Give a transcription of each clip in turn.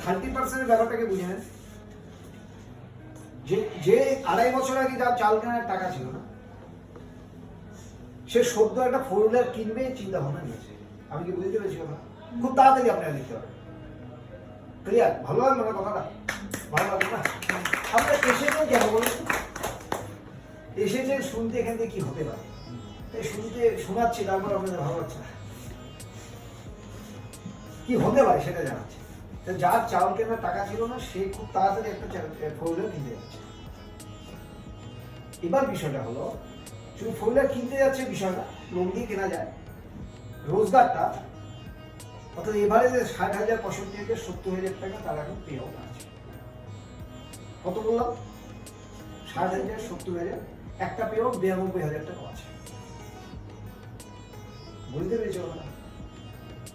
30% ব্যাপারটাকে বুঝে নেন। যে 2.5 বছর আগে যার চাল কেনার টাকা ছিল না, সে সদ্য একটা 4 হুইলার কিনবে চিন্তা ভাবনা নিয়েছে। আমি কি বুঝতে পেরেছি কথা? খুব তাড়াতাড়ি আপনারা দেখতে পাবেন। ক্লিয়ার? ভালো লাগলো না কথাটা? ভালো লাগলো না? আপনারা এসেছেন কেন বলুন? এসেছেন শুনতে এখান থেকে কি হতে পারে, তাই শুনতে শোনাচ্ছি, তারপর আপনাদের ভালো লাগছে না কি হতে পারে সেটা জানাচ্ছি। যার চাল কেনার টাকা ছিল না, সে খুব তাড়াতাড়ি একটা 4 হুইলার কিনতে যাচ্ছে। এবার বিষয়টা হলো, শুধু 4 হুইলার কিনতে যাচ্ছে বিষয়টা, লোন দিয়ে কেনা যায়। রোজগারটা অর্থাৎ এভারেজে 60,000, 65,000, 70,000 টাকা তার এখন পে আউট আছে। কত বললাম? 60,000, 70,000, একটা পে আউট 92,000 টাকা আছে। বুঝতে পেরেছো না?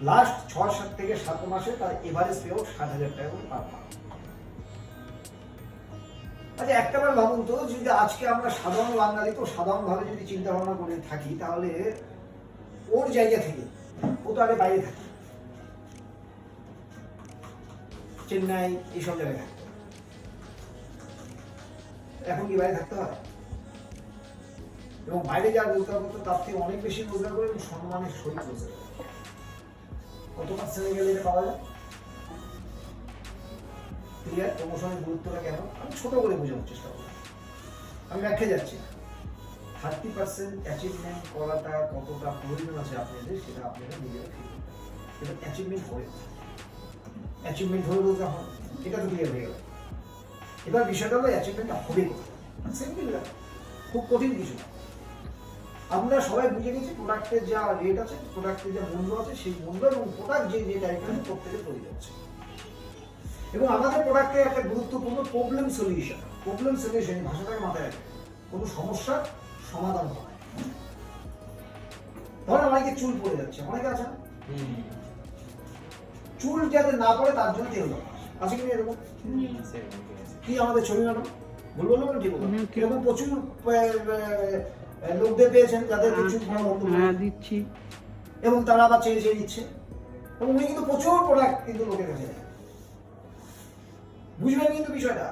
লাস্ট 6 থেকে 7 মাসে তার এভারেজ পে আউট 60,000 টাকা করে পার মাস। আচ্ছা একটাবার ভাবুন তো, যদি আজকে আমরা সাধারণ বাঙালি তো সাধারণভাবে যদি চিন্তা ভাবনা করে থাকি, তাহলে ওর জায়গা থেকে ও তো আগে বাইরে থাকে, চেন্নাই এইসব জায়গায় থাকতো। এখন কি বাইরে থাকতে হয়? এবং বাইরে যা রোজগার করতো তার থেকে অনেক বেশি রোজগার করে এবং সম্মানের সহিত রোজগার করে। কত পার্সেন্টে গেলে এটা পাওয়া যায়? ক্লিয়ার? প্রমোশনের গুরুত্বটা কেন আমি ছোট করে বোঝানোর চেষ্টা করব, আমি ব্যাখ্যা যাচ্ছি না। 30% অ্যাচিভমেন্ট করাটা কতটা প্রয়োজন আছে আপনাদের, সেটা আপনারা নিজেরা ফিল করবেন। এটা অ্যাচিভমেন্ট করে, অ্যাচিভমেন্ট হয়ে রোজগার হয়, এটা তো ক্লিয়ার হয়ে গেল। এবার বিষয়টা হলো অ্যাচিভমেন্টটা হবে কোথায়? সিম্পল, খুব কঠিন কিছু না। আমরা সবাই বুঝে গেছি প্রোডাক্টের যা রেট আছে, প্রোডাক্টের যা মূল্য আছে, সেই মূল্য এবং প্রোডাক্ট যে টাইপের প্রত্যেকের তৈরি হচ্ছে। এবং আমাদের প্রোডাক্টের একটা গুরুত্বপূর্ণ প্রবলেম সলিউশন। প্রবলেম সলিউশন ভাষাটাকে মাথায় রাখবে, কোনো সমস্যার সমাধান হয়। ধরেন অনেকে চুল পড়ে যাচ্ছে, অনেকে আছে না, চুল যাতে না পড়ে তার জন্য তেল দরকার আছে, কি এরকম? কি আমাদের ছবি ম্যাডাম ভুল বললাম না? ঠিক বললাম? এরকম প্রচুর লোকদের পেয়েছেন যাদের চুল পড়া বন্ধ দিচ্ছি, এবং তারা আবার চেয়ে চেয়ে দিচ্ছে, এবং উনি কিন্তু প্রচুর প্রোডাক্ট কিন্তু লোকের কাছে দেয়। বুঝবেন কিন্তু বিষয়টা,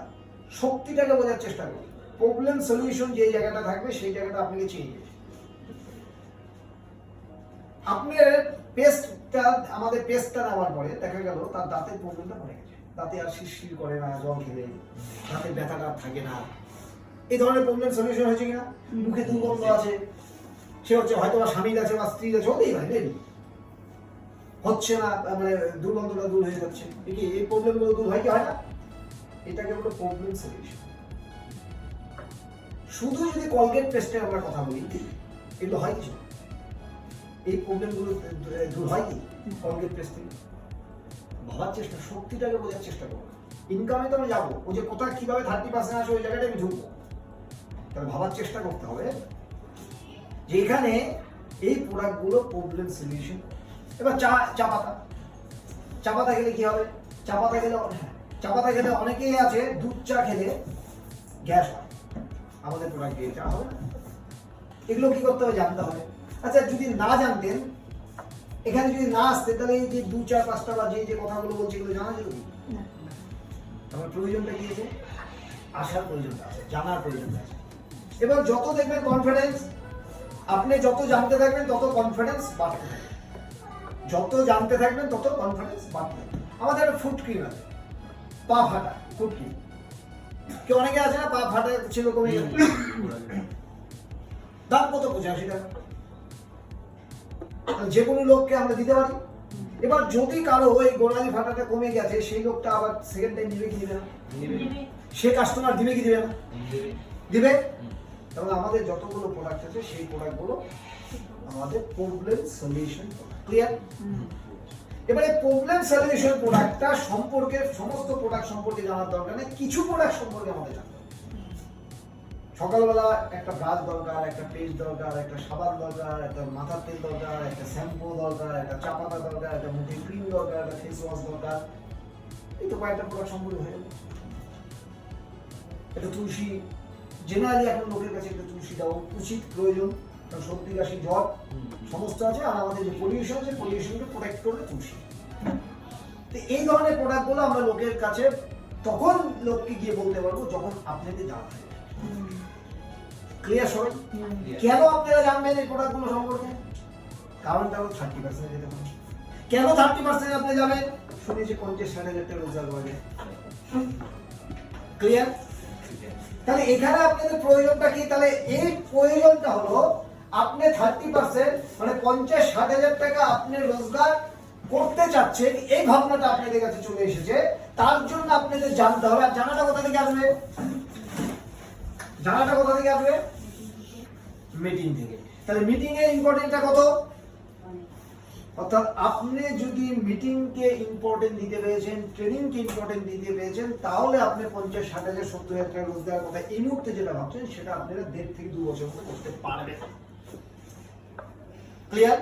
শক্তিটাকে বোঝার চেষ্টা করুন। প্রবলেম সলিউশন যে জায়গাটা থাকবে সেই জায়গাটা আপনাকে চেয়ে যাবে। আপনার পেস্টটা, আমাদের পেস্টটা নেওয়ার পরে দেখা গেল তার দাঁতের প্রবলেমটা মরে গেছে, দাঁতে আর শিরশির করে না, জল খেলে দাঁতের ব্যথাটা থাকে না, এই ধরনের প্রবলেম সলিউশন হয়েছে কিনা? মুখে দুর্গন্ধ আছে, সে হচ্ছে হয়তো বা স্বামীর আছে বা স্ত্রীর আছে, হতেই পারে, হচ্ছে না, মানে দুর্গন্ধটা দূর হয়ে যাচ্ছে, এই প্রবলেমগুলো দূর হয় কি হয় না? এটাকে বলো প্রবলেম সলিউশন। শুধু যদি কলগেট পেস্টের আমরা কথা বলি, এগুলো হয় কিছু, এই প্রবলেমগুলো দূর হয় কি কলগেট পেস্ট থেকে? ভাবার চেষ্টা, শক্তিটাকে বোঝার চেষ্টা করবো। ইনকামে তো আমি যাবো, ও যে কোথায় কিভাবে 30% আসে ওই জায়গাটা আমি ঢুকবো, তাহলে ভাবার চেষ্টা করতে হবে যে এখানে এই প্রোডাক্টগুলো প্রবলেম সলিউশন। এবার চা পাতা খেলে কি হবে? চা পাতা খেলে অনেকেই আছে দুধ চা খেলে গ্যাস হয়, আমাদের প্রোডাক্ট দিয়ে চা হবে না। এগুলো কি করতে হবে? জানতে হবে। আচ্ছা যদি না জানতেন, এখানে যদি না আসতেন, তাহলে এই যে 2-4-5টা বা যে কথাগুলো বলছি এগুলো জানা যেত কি? আমার প্রয়োজনটা কি আছে? আসার প্রয়োজনটা আছে, জানার প্রয়োজনটা আছে। এবার যত দেখবেন কনফিডেন্স, আপনি যত জানতে থাকবেন তত কনফিডেন্স বাড়তে থাকবে, যত জানতে থাকবেন তত কনফিডেন্স বাড়তে থাকবে। আমাদের একটা ফুট ক্রিম আছে, পা ফাটা ফুট ক্রিম, কেউ অনেকে আছে না পা ফাটা ছিল কমে গেছে, দাম কত? 85 টাকা। যে কোনো লোককে আমরা দিতে পারি। এবার যদি কারো ওই গোড়ালি ফাটাটা কমে গেছে, সেই লোকটা আবার সেকেন্ড টাইম দিবে কি দিবে না? সে কাস্টমার দিবে কি দিবে না? দিবে। তাহলে আমাদের যতগুলো প্রোডাক্ট আছে সেই প্রোডাক্টগুলো আমাদের প্রবলেম সলিউশন। ক্লিয়ার? এবারে প্রবলেম সলিউশন প্রোডাক্টটা সম্পর্কে, সমস্ত প্রোডাক্ট সম্পর্কে জানার দরকার নেই, কিছু প্রোডাক্ট সম্পর্কে আমাদের জানতে হবে। সকালবেলা একটা ব্রাশ দরকার, একটা পেস্ট দরকার, একটা সাবান দরকার, একটা মাথার তেল দরকার, একটা শ্যাম্পু দরকার, একটা চা পাতা দরকার, একটা মুখে ক্রিম দরকার, একটা ফেস ওয়াশ দরকার। এই তো কয়েকটা প্রোডাক্ট সম্পর্কে হয়ে গেল। একটা তুলসী, জেনারেলি এখন লোকের কাছে একটা তুলসী দেওয়া উচিত, প্রয়োজন, কারণ সর্দি কাশি জ্বর সমস্ত আছে। আর আমাদের যে পলিউশন আছে, পলিউশনকে প্রোটেক্ট করবে তুলসী। তো এই ধরনের প্রোডাক্টগুলো আমরা লোকের কাছে তখন লোককে গিয়ে বলতে পারবো যখন আপনাদের জানা থাকবে। ক্লিয়ার সবাই? কেন আপনারা জানবেন এই প্রোডাক্টগুলো সম্পর্কে? কারণটা হলো 30% যেতে পারে। কেন 30% আপনি জানেন? শুনেছি 50-60,000 টাকা রোজগার করে। ক্লিয়ার? তাহলে এখানে আপনাদের প্রয়োজনটা কি? তাহলে এই প্রয়োজনটা হলো আপনি 30% মানে 50-60,000 টাকা আপনি রোজগার করতে চাচ্ছেন, এই ভাবনাটা আপনাদের কাছে চলে এসেছে। তার জন্য আপনাদের জানতে হবে। আর জানাটা কোথা থেকে আসবে? জানাটা কোথা থেকে আসবে? মিটিং থেকে। তাহলে মিটিং এর ইম্পর্টেন্টটা কত? অর্থাৎ আপনি যদি মিটিং কে ইম্পর্টেন্ট দিতে পেরেছেন, ট্রেনিং কে ইম্পর্টেন্ট দিতে পেরেছেন, তাহলে আপনি 50-60,000 70,000 টাকা রোজগারের কথা এই মুহূর্তে যেটা ভাবছেন সেটা আপনারা 1.5 থেকে 2 বছর মধ্যে করতে পারবেন। ক্লিয়ার?